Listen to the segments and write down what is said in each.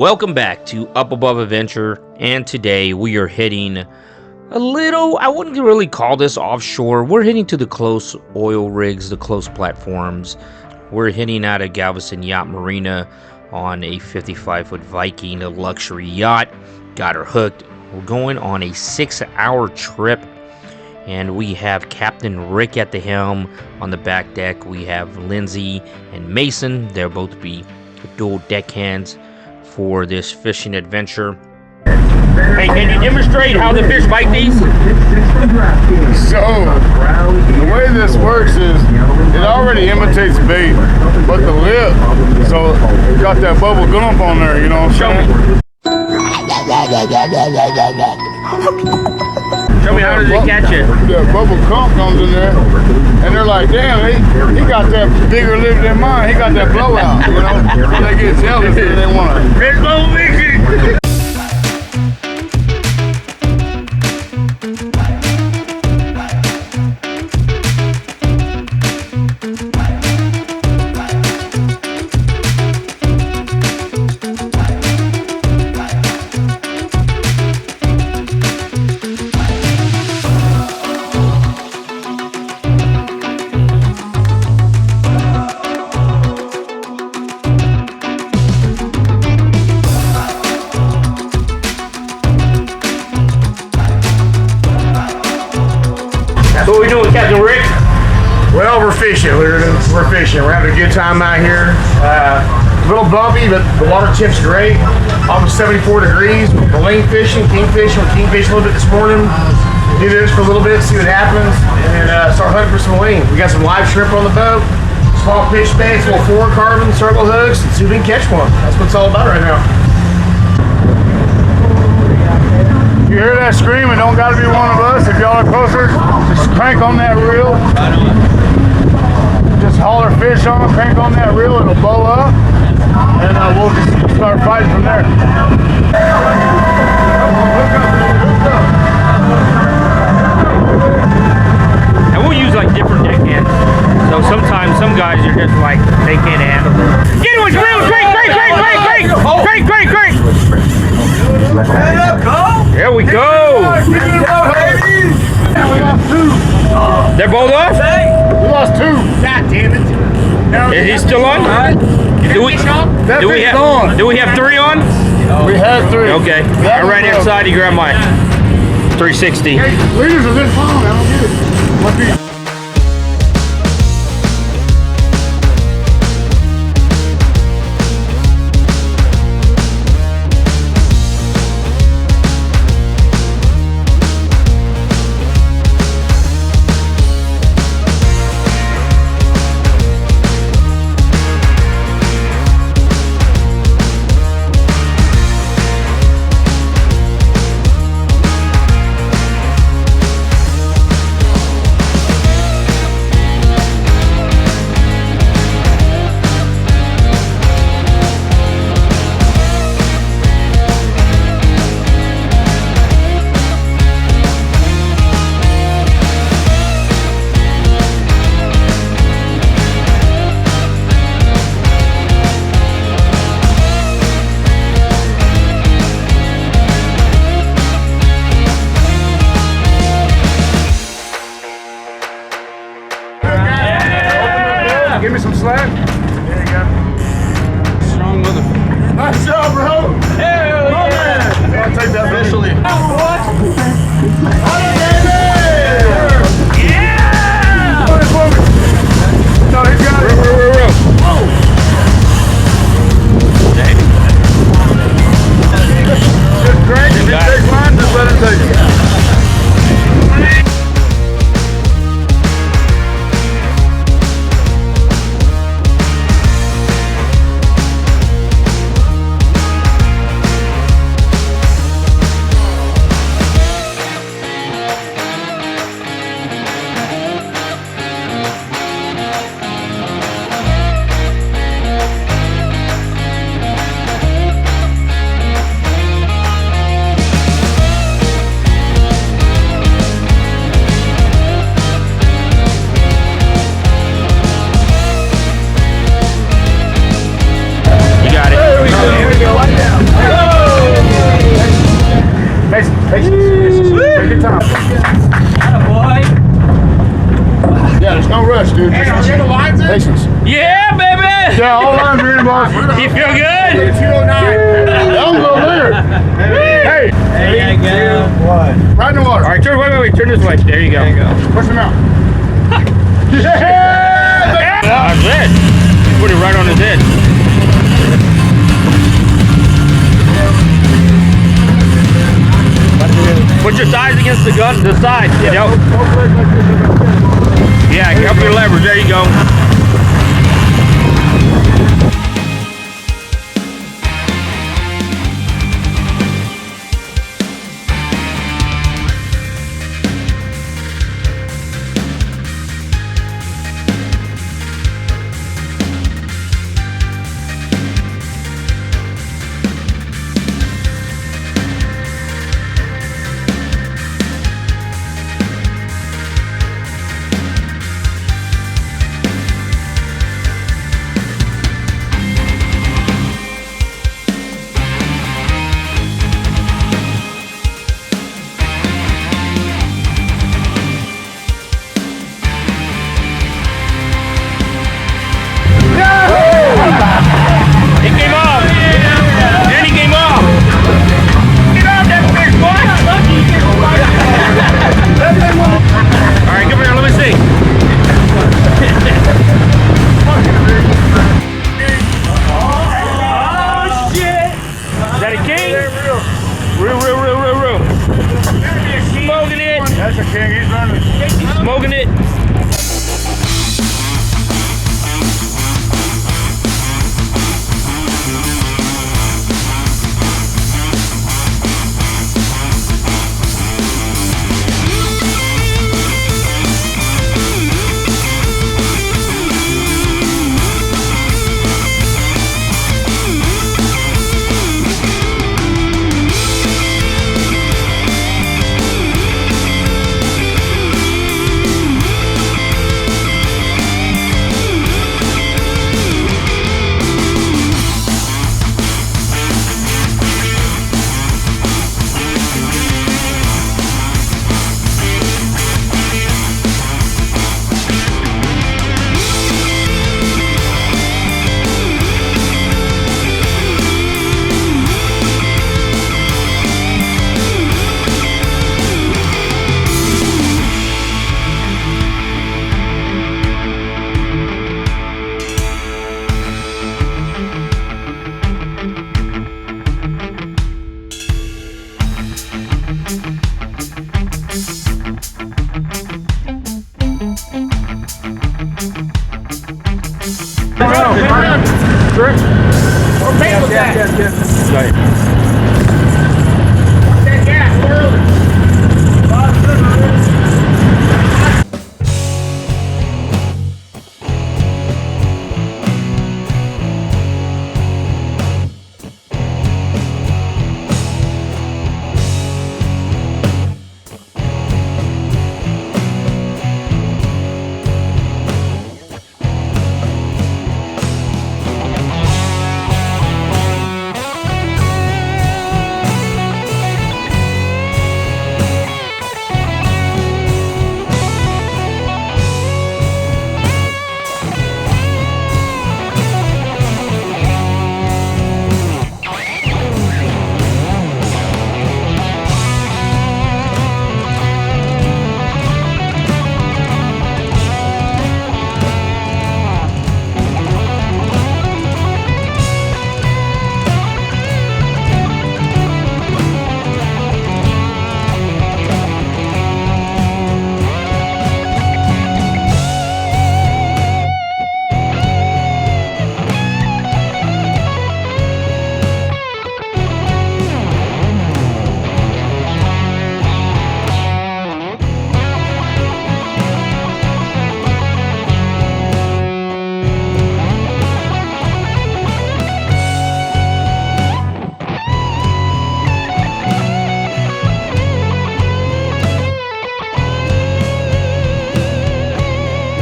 Welcome back to Up Above Adventure, and today we are hitting a little, I wouldn't really call this offshore. We're hitting to the close oil rigs, the close platforms. We're hitting out of Galveston Yacht Marina on a 55-foot Viking, a luxury yacht. Got her hooked. We're going on a 6-hour trip, and we have Captain Rick at the helm. On the back deck, we have Lindsay and Mason. They'll both be dual deckhands for this fishing adventure. Hey, can you demonstrate how the fish bite these? So, the way this works is it already imitates bait, but the lip, so you got that bubble gump on there, you know what I'm saying? Show me, how does it catch it? That bubble gump comes in there, and they're like, damn, he got that bigger lip than mine, he got that blowout, you know? So they get jealous and they want to. Fish blow fishing! What are we doing, Captain Rick? Well, we're fishing. We're fishing. We're having a good time out here. A little bumpy, but the water temp's great. Almost 74 degrees. We're lane fishing, kingfish. We're kingfishing a little bit this morning. Do this for a little bit, see what happens, and then start hunting for some ling. We got some live shrimp on the boat, small pitch baits, little fluorocarbon, circle hooks, and see if we can catch one. That's what it's all about right now. You hear that scream, it don't gotta be one of us. If y'all are closer, just crank on that reel. Just holler fish on, crank on that reel, it'll blow up, and we'll just start fighting from there. And we'll use like different deckhands. So sometimes some guys are just like, they can't handle it. Get it with your reel! Crank! There we go! They're both off? We lost two. God damn it. Is he still on? Do we have three on? We had three. Okay. I ran inside, you grab my 360. Leaders are this long, I don't get it. Must be. switch. There you go. There you go. Push him out. That's it. Put it right on his head. Put your thighs against the gun, the side. Yep. Yeah, help your leverage. There you go. Smoking it.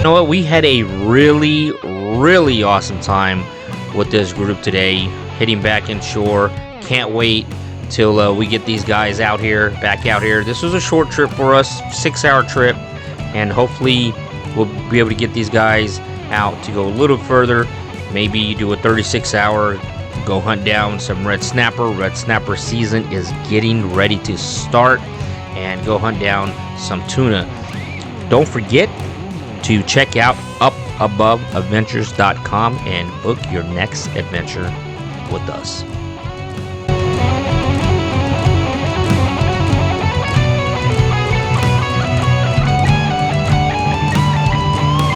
You know what? We had a really awesome time with this group today, hitting back inshore. Can't wait till we get these guys back out here. This was a short trip for us, 6-hour trip, and hopefully we'll be able to get these guys out to go a little further. Maybe do a 36-hour, go hunt down some red snapper. Red snapper season is getting ready to start, and go hunt down some tuna. Don't forget to check out upaboveadventures.com and book your next adventure with us.